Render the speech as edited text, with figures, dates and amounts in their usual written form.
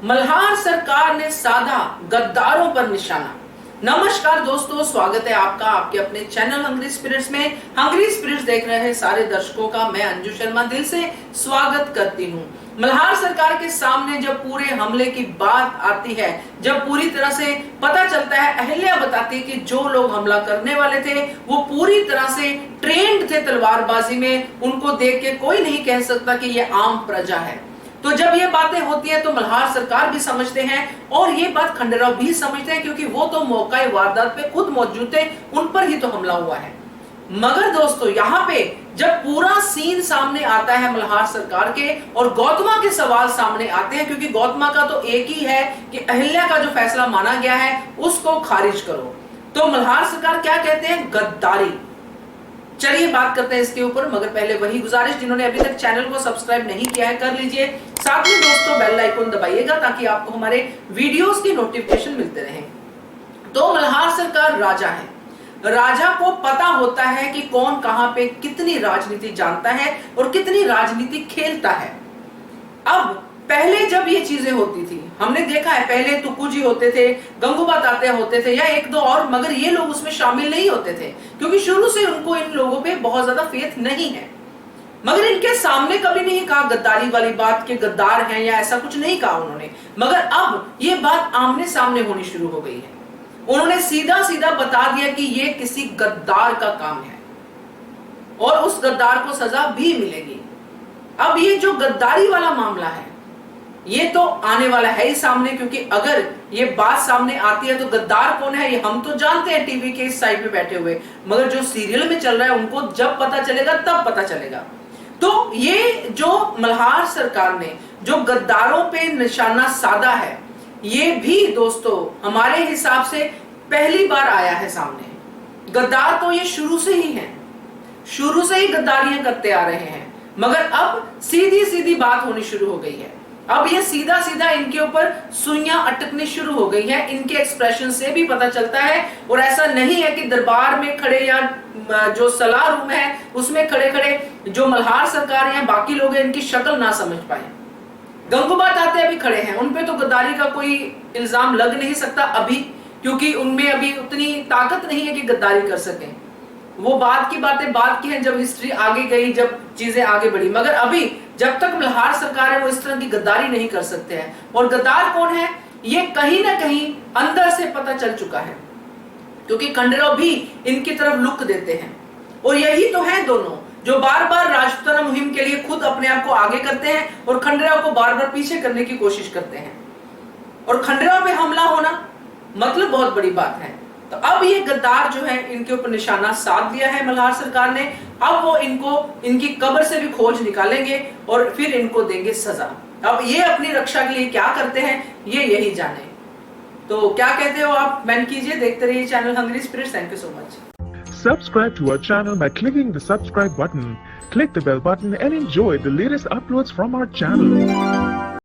मल्हार सरकार ने साधा गद्दारों पर निशाना। नमस्कार दोस्तों, स्वागत है आपका आपके अपने चैनल हंग्री स्पिरिट्स में। हंग्री स्पिरिट्स देख रहे हैं सारे दर्शकों का मैं अंजू शर्मा दिल से स्वागत करती हूँ। मल्हार सरकार के सामने जब पूरे हमले की बात आती है, जब पूरी तरह से पता चलता है, अहिल्या बताती है कि जो लोग हमला करने वाले थे वो पूरी तरह से ट्रेंड थे तलवारबाजी में, उनको देख के कोई नहीं कह सकता कि ये आम प्रजा है। तो जब ये बातें होती है तो मल्हार सरकार भी समझते हैं और ये बात खंडेराव भी समझते हैं, क्योंकि वो तो मौका वारदात पे खुद मौजूद थे, उन पर ही तो हमला हुआ है। मगर दोस्तों यहाँ पे जब पूरा सीन सामने आता है मल्हार सरकार के और गौतमा के सवाल सामने आते हैं, क्योंकि गौतमा का तो एक ही है कि अहिल्या का जो फैसला माना गया है उसको खारिज करो, तो मल्हार सरकार क्या कहते हैं? गद्दारी। चलिए बात करते हैं इसके ऊपर, मगर पहले वही गुजारिश, जिन्होंने अभी तक चैनल को सब्सक्राइब नहीं किया है कर लीजिए, साथ में दोस्तों बेल आइकन दबाइएगा ताकि आपको हमारे वीडियोस की नोटिफिकेशन मिलते रहे। तो मल्हार सरकार राजा है, राजा को पता होता है कि कौन कहां पे कितनी राजनीति जानता है और कितनी राजनीति खेलता है। अब पहले जब ये चीजें होती थी, हमने देखा है पहले तुक्कू जी होते थे, गंगूबा तात्या होते थे या एक दो और, मगर ये लोग उसमें शामिल नहीं होते थे क्योंकि शुरू से उनको इन लोगों पे बहुत ज्यादा फेथ नहीं है। मगर इनके सामने कभी नहीं कहा गद्दारी वाली बात के गद्दार हैं या ऐसा कुछ नहीं कहा उन्होंने, मगर अब ये बात आमने सामने होनी शुरू हो गई है। उन्होंने सीधा सीधा बता दिया कि ये किसी गद्दार का काम है और उस गद्दार को सजा भी मिलेगी। अब ये जो गद्दारी वाला मामला है ये तो आने वाला है ही सामने, क्योंकि अगर ये बात सामने आती है तो गद्दार कौन है ये हम तो जानते हैं टीवी के इस साइड पे बैठे हुए, मगर जो सीरियल में चल रहा है उनको जब पता चलेगा तब पता चलेगा। तो ये जो मल्हार सरकार ने जो गद्दारों पे निशाना साधा है, ये भी दोस्तों हमारे हिसाब से पहली बार आया है सामने। गद्दार तो ये शुरू से ही हैं, शुरू से ही गद्दारियां करते आ रहे हैं, मगर अब सीधी सीधी बात होनी शुरू हो गई है। अब ये सीधा सीधा इनके ऊपर सुइयां अटकनी शुरू हो गई है, इनके एक्सप्रेशन से भी पता चलता है। और ऐसा नहीं है कि दरबार में खड़े या जो सलाह रूम है उसमें खड़े खड़े जो मल्हार सरकार या बाकी लोग हैं इनकी शक्ल ना समझ पाए। गंगूबा तात्या भी खड़े हैं, उनपे तो गद्दारी का कोई इल्जाम लग नहीं सकता अभी, क्योंकि उनमें अभी उतनी ताकत नहीं है कि गद्दारी कर सकें। वो बात की बातें बात की हैं जब हिस्ट्री आगे गई, जब चीजें आगे बढ़ी, मगर अभी जब तक मल्हार सरकार है वो इस तरह की गद्दारी नहीं कर सकते हैं। और गद्दार कौन है ये कहीं ना कहीं अंदर से पता चल चुका है, क्योंकि खंडेराव भी इनकी तरफ लुक देते हैं। और यही तो है दोनों जो बार बार राजपूताना मुहिम के लिए खुद अपने आप को आगे करते हैं और खंडेराव को बार बार पीछे करने की कोशिश करते हैं। और खंडेराव पे हमला होना मतलब बहुत बड़ी बात है। तो अब ये गद्दार जो है इनके ऊपर निशाना साध दिया है मल्हार सरकार ने। अब वो इनको इनकी कब्र से भी खोज निकालेंगे और फिर इनको देंगे सजा। अब ये अपनी रक्षा के लिए क्या करते हैं ये यही जाने। तो क्या कहते हो आप? कमेंट कीजिए, देखते रहिए channel hungry spirits. Thank you so much. Subscribe to our channel by clicking the subscribe button. Click the bell button and enjoy the latest uploads from our channel.